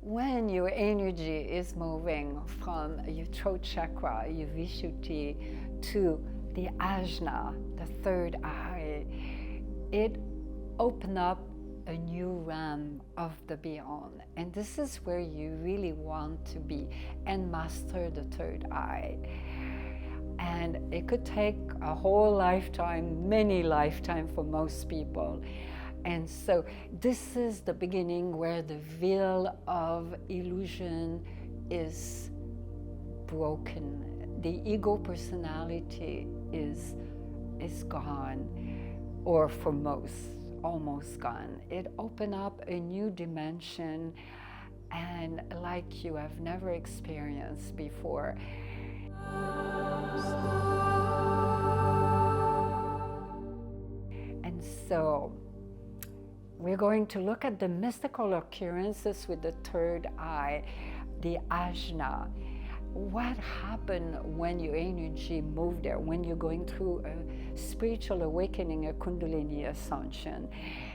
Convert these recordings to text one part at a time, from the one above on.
when your energy is moving from your throat chakra, your Vishuddhi, to the Ajna, the third eye, it opens up a new realm of the beyond. And this is where you really want to be and master the third eye. And it could take a whole lifetime, many lifetimes for most people. And so this is the beginning where the veil of illusion is broken. The ego personality is gone, or for most, almost gone. It opened up a new dimension, and like you have never experienced before. And so we're going to look at the mystical occurrences with the third eye, the Ajna. What happened when your energy moved there, when you're going through a spiritual awakening, a Kundalini ascension?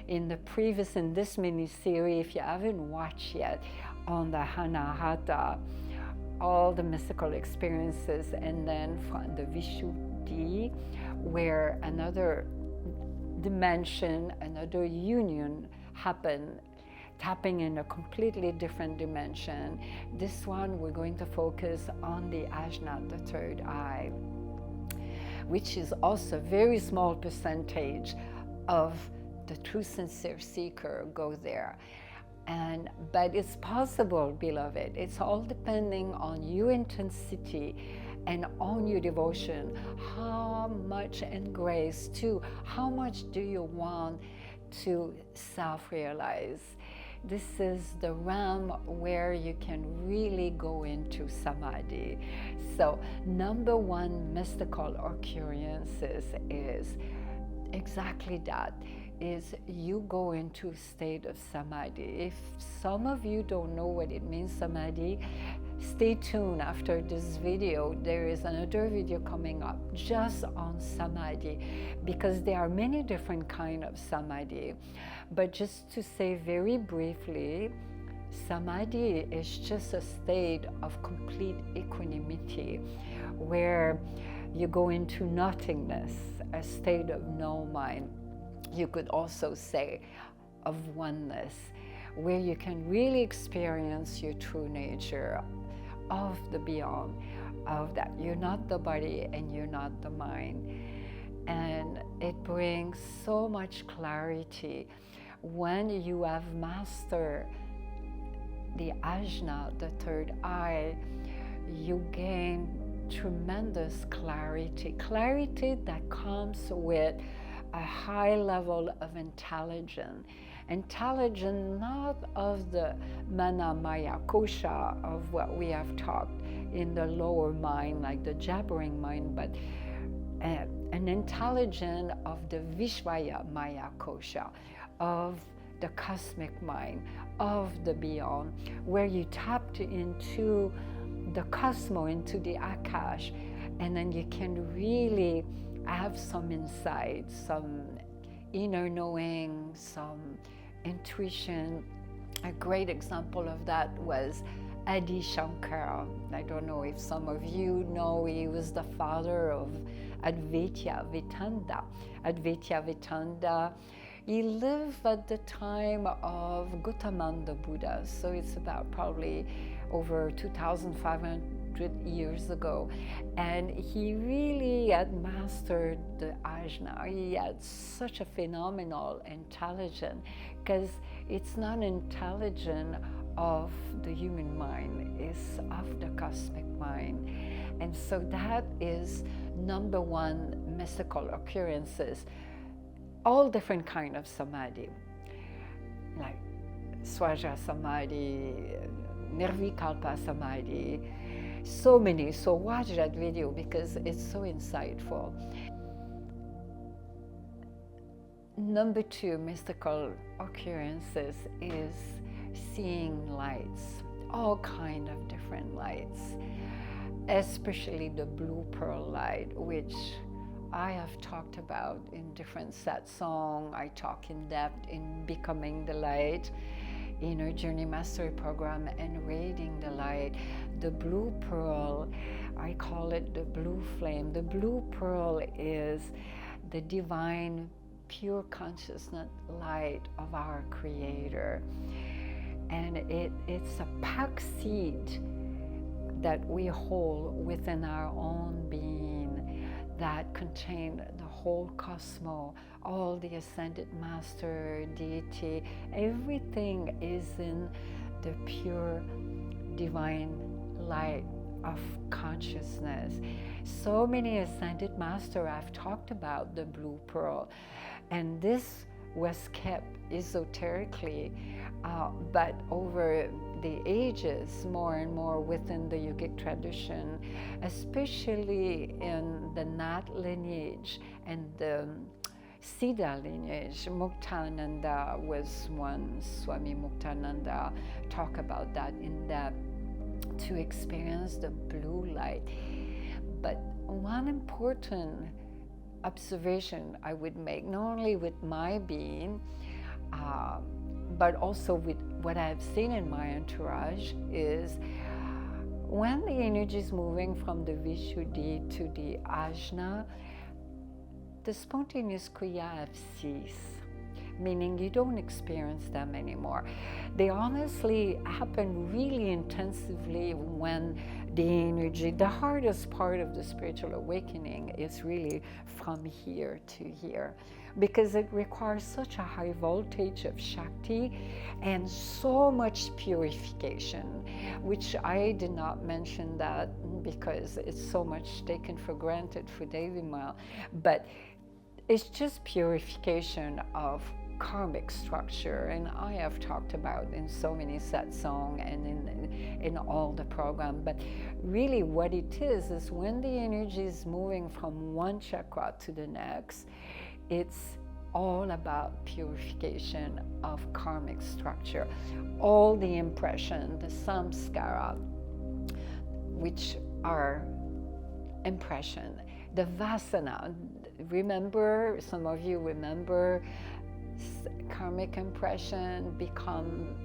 In this mini-series, if you haven't watched yet, on the Anahata, all the mystical experiences, and then from the Vishuddhi, where another dimension, another union happened, tapping in a completely different dimension. This one, we're going to focus on the Ajna, the third eye, which is also a very small percentage of the true sincere seeker go there. But it's possible, beloved. It's all depending on your intensity and on your devotion. How much and grace too. How much do you want to self-realize? This is the realm where you can really go into Samadhi. So number one mystical occurrences is exactly that, is you go into a state of Samadhi. If some of you don't know what it means, Samadhi, stay tuned after this video. There is another video coming up just on Samadhi, because there are many different kinds of Samadhi. But just to say very briefly, Samadhi is just a state of complete equanimity, where you go into nothingness, a state of no mind. You could also say of oneness, where you can really experience your true nature of the beyond, of that you're not the body and you're not the mind. And it brings so much clarity. When you have mastered the Ajna, the third eye, you gain tremendous clarity. Clarity that comes with a high level of intelligence. Intelligence not of the mana maya kosha of what we have talked in the lower mind, like the jabbering mind, but an intelligence of the Vishvaya Maya Kosha, of the cosmic mind, of the beyond, where you tapped into the cosmos, into the Akash, and then you can really have some insight, some inner knowing, some intuition. A great example of that was Adi Shankara. I don't know if some of you know, he was the father of Advaita Vedanta. Advaita Vedanta, he lived at the time of Gautamanda Buddha, so it's about probably over 2,500 years ago. And he really had mastered the Ajna. He had such a phenomenal intelligence, because it's not intelligence of the human mind, it's of the cosmic mind. And so that is number one mystical occurrences. All different kind of Samadhi, like Swaja Samadhi, Nirvikalpa Samadhi, so many. So watch that video because it's so insightful. Number two mystical occurrences is seeing lights, all kind of different lights, especially the blue pearl light, which I have talked about in different set song. I talk in depth in Becoming the Light. Inner Journey Mastery Program and Radiating the Light. The blue pearl, I call it the blue flame. The blue pearl is the divine, pure consciousness light of our Creator. And it's a packed seed that we hold within our own being that contain the whole cosmos, all the ascended master, deity, everything is in the pure divine light of consciousness. So many ascended masters have talked about the blue pearl, and this was kept esoterically, but over the ages, more and more within the yogic tradition, especially in the Nat lineage and the Siddha lineage. Muktananda was one. Swami Muktananda talked about that in depth, to experience the blue light. But one important observation I would make, not only with my being, but also with what I've seen in my entourage, is when the energy is moving from the Vishuddhi to the Ajna, the spontaneous kriya have ceased, meaning you don't experience them anymore. They honestly happen really intensively when the energy, the hardest part of the spiritual awakening is really from here to here, because it requires such a high voltage of Shakti and so much purification, which I did not mention that because it's so much taken for granted for Devi Ma, but it's just purification of karmic structure, and I have talked about in so many satsang and in all the program. But really what it is when the energy is moving from one chakra to the next, it's all about purification of karmic structure. All the impression, the samskara, which are impression, the vasana. Remember, some of you remember, karmic impression become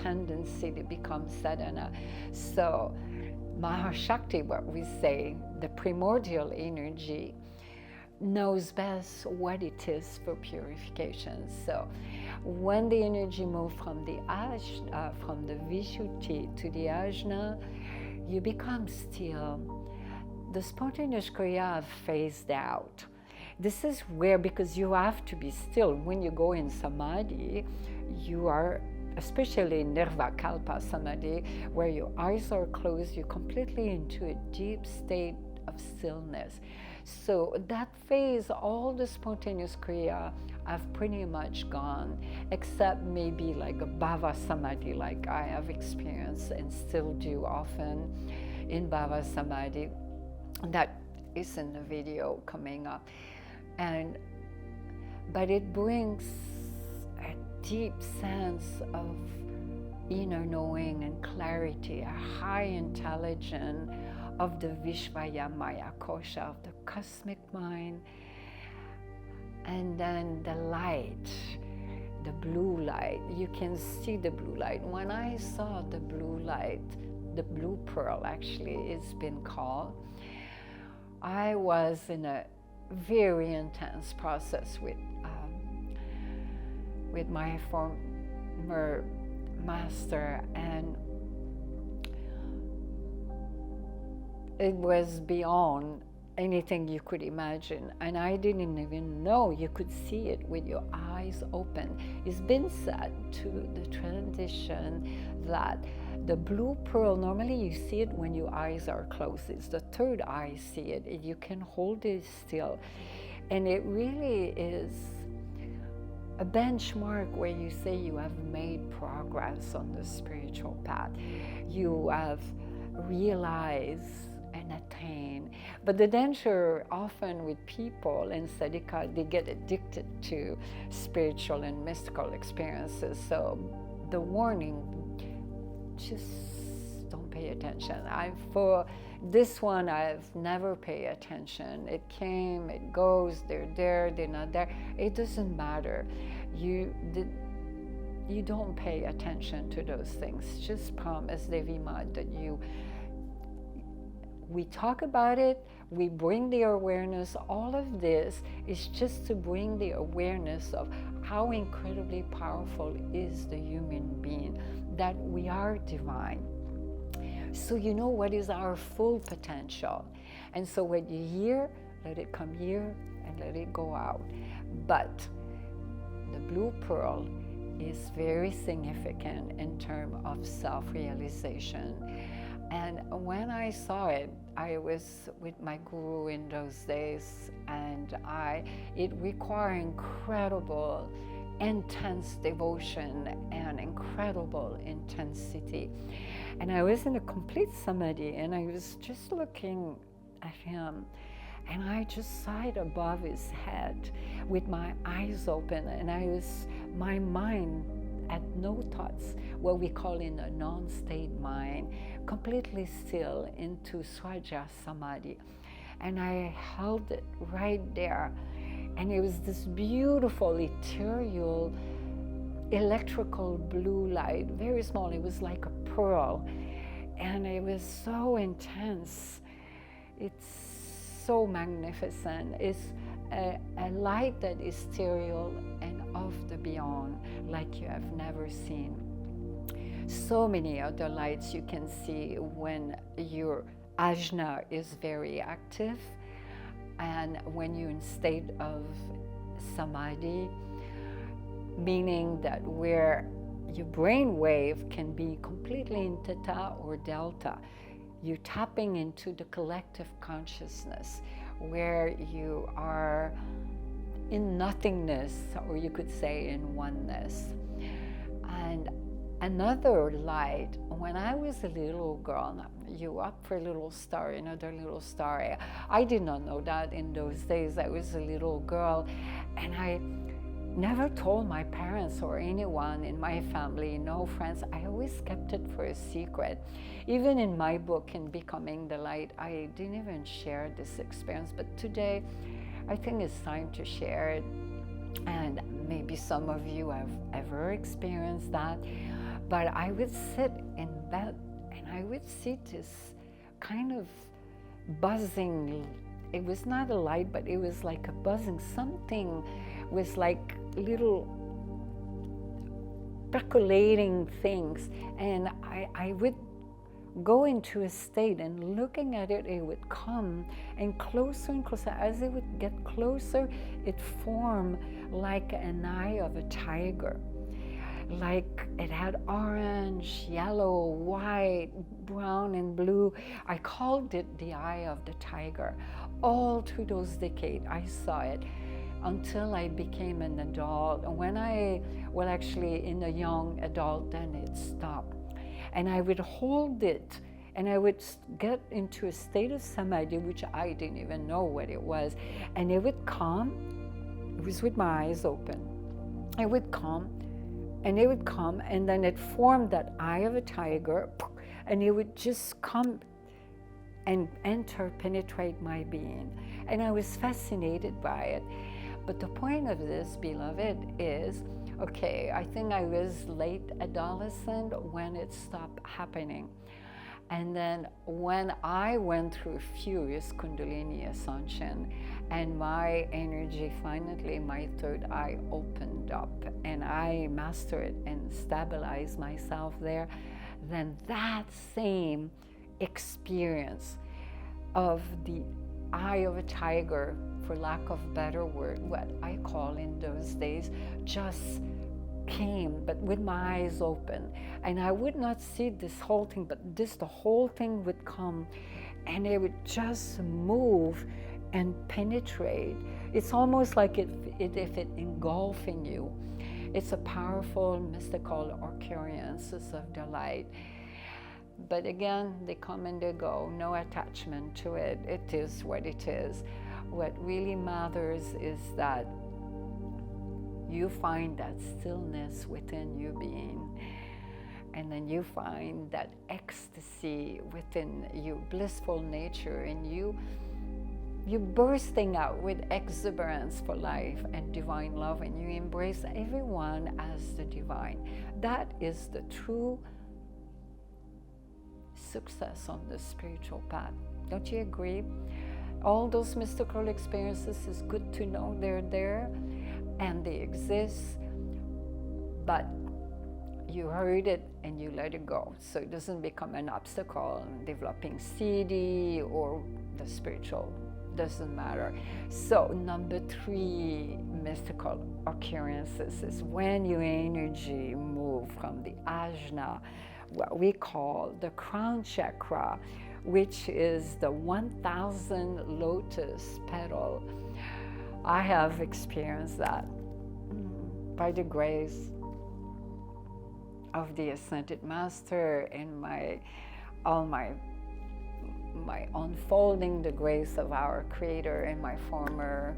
tendency to become sadhana. So Mahashakti, what we say, the primordial energy, knows best what it is for purification. So when the energy moves from the from the Vishuddhi to the Ajna, you become still. The spontaneous kriya have phased out. This is where, because you have to be still, when you go in Samadhi, you are, especially in Nirvakalpa Samadhi, where your eyes are closed, you're completely into a deep state of stillness. So that phase, all the spontaneous kriya have pretty much gone, except maybe like a Bhava Samadhi, like I have experienced and still do often in Bhava Samadhi. That is in the video coming up. But it brings a deep sense of inner knowing and clarity, a high intelligence of the Vishvaya Maya Kosha, of the cosmic mind, and then the light, the blue light. You can see the blue light. When I saw the blue light, the blue pearl actually it's been called, I was in a very intense process with my former master, and it was beyond anything you could imagine, and I didn't even know you could see it with your eyes open. It's been said to the tradition that the blue pearl, normally you see it when your eyes are closed. It's the third eye see it. You can hold it still. And it really is a benchmark where you say you have made progress on the spiritual path. You have realized and attained. But the danger often with people in sadhika, they get addicted to spiritual and mystical experiences. So the warning, just don't pay attention. For this one, I've never paid attention. It came, it goes, they're there, they're not there. It doesn't matter. you don't pay attention to those things. Just promise, Devi Ma, that we talk about it, we bring the awareness. All of this is just to bring the awareness of how incredibly powerful is the human being, that we are divine. So you know what is our full potential. And so when you hear, let it come here and let it go out. But the blue pearl is very significant in terms of self-realization. And when I saw it, I was with my guru in those days, and it required incredible, intense devotion and incredible intensity. And I was in a complete samadhi, and I was just looking at him, and I just sighed above his head with my eyes open, and my mind had no thoughts, what we call in a non-state mind, completely still into Swaja Samadhi. And I held it right there. And it was this beautiful, ethereal, electrical blue light, very small. It was like a pearl. And it was so intense. It's so magnificent. It's a light that is ethereal and of the beyond, like you have never seen. So many other lights you can see when your Ajna is very active, and when you're in state of Samadhi, meaning that where your brain wave can be completely in Theta or Delta. You're tapping into the collective consciousness, where you are in nothingness, or you could say in oneness. And another light, when I was a little girl, you up for a little star, another little star. I did not know that in those days. I was a little girl, and I never told my parents or anyone in my family, no friends. I always kept it for a secret. Even in my book, in Becoming the Light, I didn't even share this experience. But today, I think it's time to share it. And maybe some of you have ever experienced that. But I would sit in bed and I would see this kind of buzzing. It was not a light, but it was like a buzzing. Something was like little percolating things. And I would go into a state, and looking at it, it would come and closer. As it would get closer, it formed like an eye of a tiger. Like it had orange, yellow, white, brown, and blue. I called it the eye of the tiger. All through those decades, I saw it until I became an adult. And actually in a young adult, then it stopped. And I would hold it, and I would get into a state of Samadhi, which I didn't even know what it was. And it would come. It was with my eyes open. It would come. And it would come, and then it formed that eye of a tiger, and it would just come and penetrate my being. And I was fascinated by it. But the point of this, beloved, is, okay, I think I was late adolescent when it stopped happening. And then when I went through furious Kundalini ascension, and my energy, finally, my third eye opened up, and I mastered and stabilized myself there, then that same experience of the eye of a tiger, for lack of better word, what I call in those days, just came, but with my eyes open. And I would not see this whole thing, but the whole thing would come, and it would just move and penetrate. It's almost like if it engulfing you. It's a powerful, mystical occurrences of the light. But again, they come and they go, no attachment to it. It is what it is. What really matters is that you find that stillness within your being. And then you find that ecstasy within you, blissful nature in you. you're bursting out with exuberance for life and divine love, and you embrace everyone as the divine. That is the true success on the spiritual path. Don't you agree? All those mystical experiences, is good to know they're there and they exist, but you heard it and you let it go, so it doesn't become an obstacle in developing CD or the spiritual. Doesn't matter. So number 3 mystical occurrences is when your energy move from the Ajna, what we call the crown chakra, which is the 1,000 lotus petal. I have experienced that by the grace of the Ascended Master and my unfolding the grace of our Creator and my former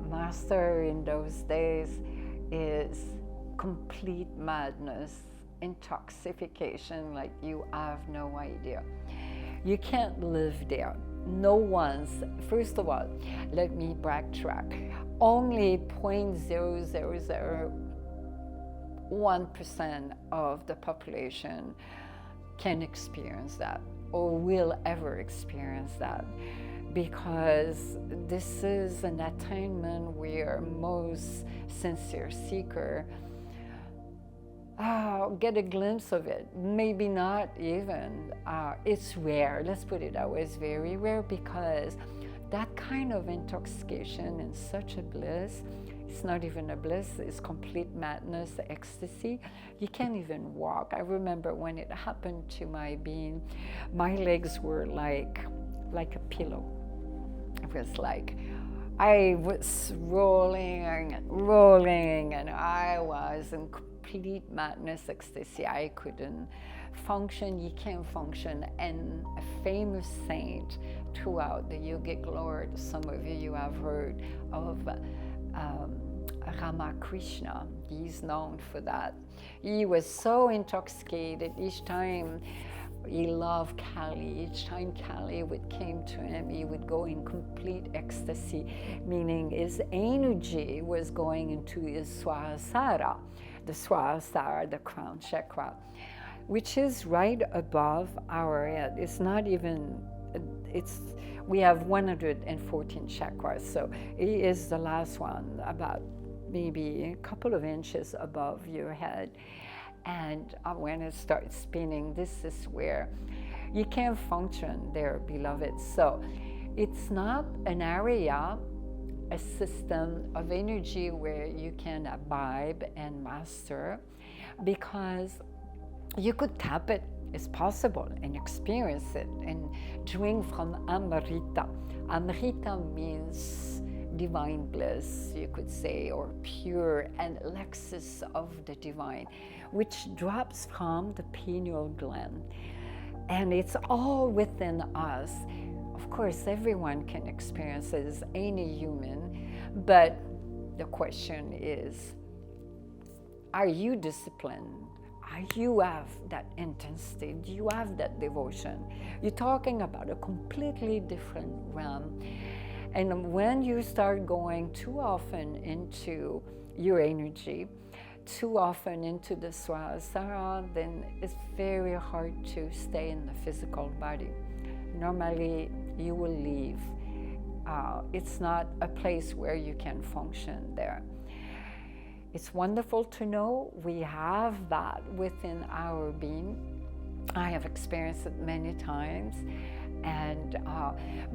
master in those days, is complete madness, intoxication like you have no idea. You can't live there. No one's, first of all, let me backtrack. Only 0.0001% of the population can experience that or will ever experience that, because this is an attainment where most sincere seeker get a glimpse of it. Maybe not even. It's rare. Let's put it that way. It's very rare, because that kind of intoxication and such a bliss, it's not even a bliss, it's complete madness, ecstasy. You can't even walk. I remember when it happened to my being, my legs were like a pillow. It was like I was rolling and I was in complete madness, ecstasy. I couldn't function. You can't function. And a famous saint throughout the yogic lore, some of you have heard of Ramakrishna. He's known for that. He was so intoxicated each time. He loved Kali. Each time Kali came to him, he would go in complete ecstasy, meaning his energy was going into his Sahasrara, the crown chakra, which is right above our head. It's not even, we have 114 chakras, so he is the last one, about maybe a couple of inches above your head. And when it starts spinning, this is where you can't function there, beloved. So it's not an area, a system of energy where you can abide and master, because you could tap it, it's possible, and experience it and drink from Amrita. Amrita means divine bliss, you could say, or pure and elixir of the divine, which drops from the pineal gland. And it's all within us. Of course, everyone can experience it, as any human, but the question is, are you disciplined? Do you have that intensity? Do you have that devotion? You're talking about a completely different realm. And when you start going too often into your energy, too often into the Sahasrara, then it's very hard to stay in the physical body. Normally, you will leave. It's not a place where you can function there. It's wonderful to know we have that within our being. I have experienced it many times, and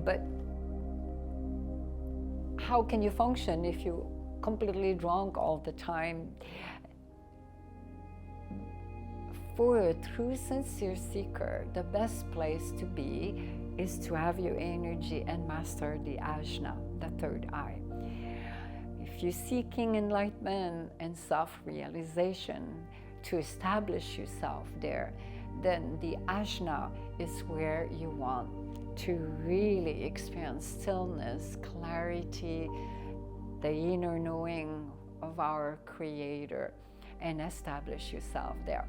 but how can you function if you're completely drunk all the time? For a true sincere seeker, the best place to be is to have your energy and master the Ajna, the third eye. If you're seeking enlightenment and self-realization to establish yourself there, then the Ajna is where you want to really experience stillness, clarity, the inner knowing of our Creator, and establish yourself there.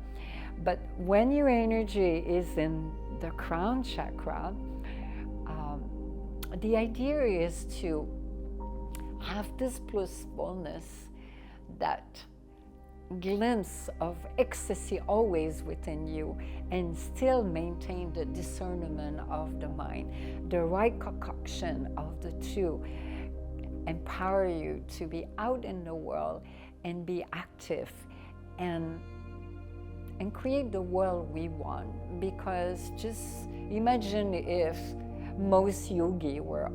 But when your energy is in the crown chakra, the idea is to have this blissfulness, that glimpse of ecstasy always within you, and still maintain the discernment of the mind, the right concoction of the two, empower you to be out in the world and be active and create the world we want. Because just imagine if most yogi were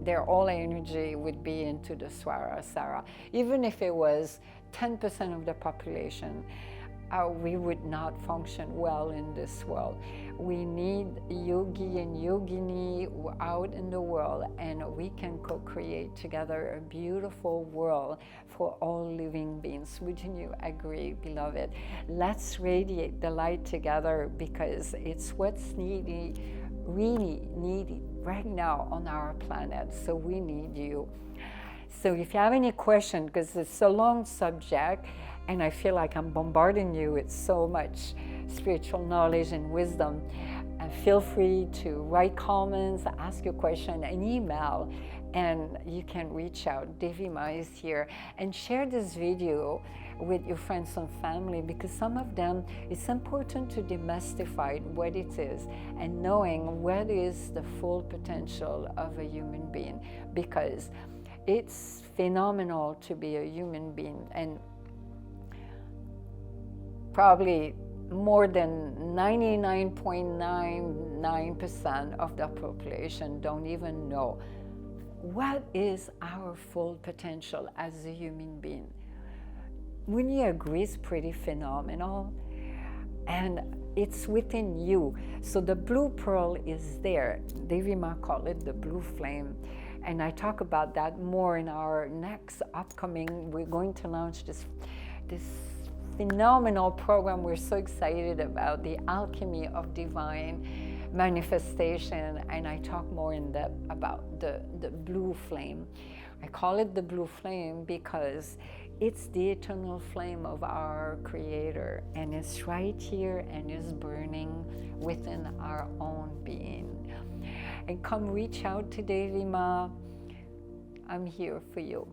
their all energy would be into the Sahasrara. Even if it was 10% of the population, we would not function well in this world. We need yogi and yogini out in the world, and we can co-create together a beautiful world for all living beings. Wouldn't you agree, beloved? Let's radiate the light together, because it's what's needed, really needed right now on our planet. So we need you. So if you have any questions, because it's a long subject, and I feel like I'm bombarding you with so much spiritual knowledge and wisdom, feel free to write comments, ask your question, and email, and you can reach out. Devi Ma is here, and share this video with your friends and family, because some of them, it's important to demystify what it is and knowing what is the full potential of a human being, because it's phenomenal to be a human being. And probably more than 99.99% of the population don't even know what is our full potential as a human being. Wouldn't you agree it's pretty phenomenal? And it's within you. So the blue pearl is there. Devi Ma called it the blue flame. And I talk about that more in our next upcoming, we're going to launch this phenomenal program we're so excited about, the alchemy of divine manifestation. And I talk more in depth about the blue flame. I call it the blue flame because it's the eternal flame of our Creator, and it's right here and is burning within our own being. And come reach out to Devi Ma. I'm here for you.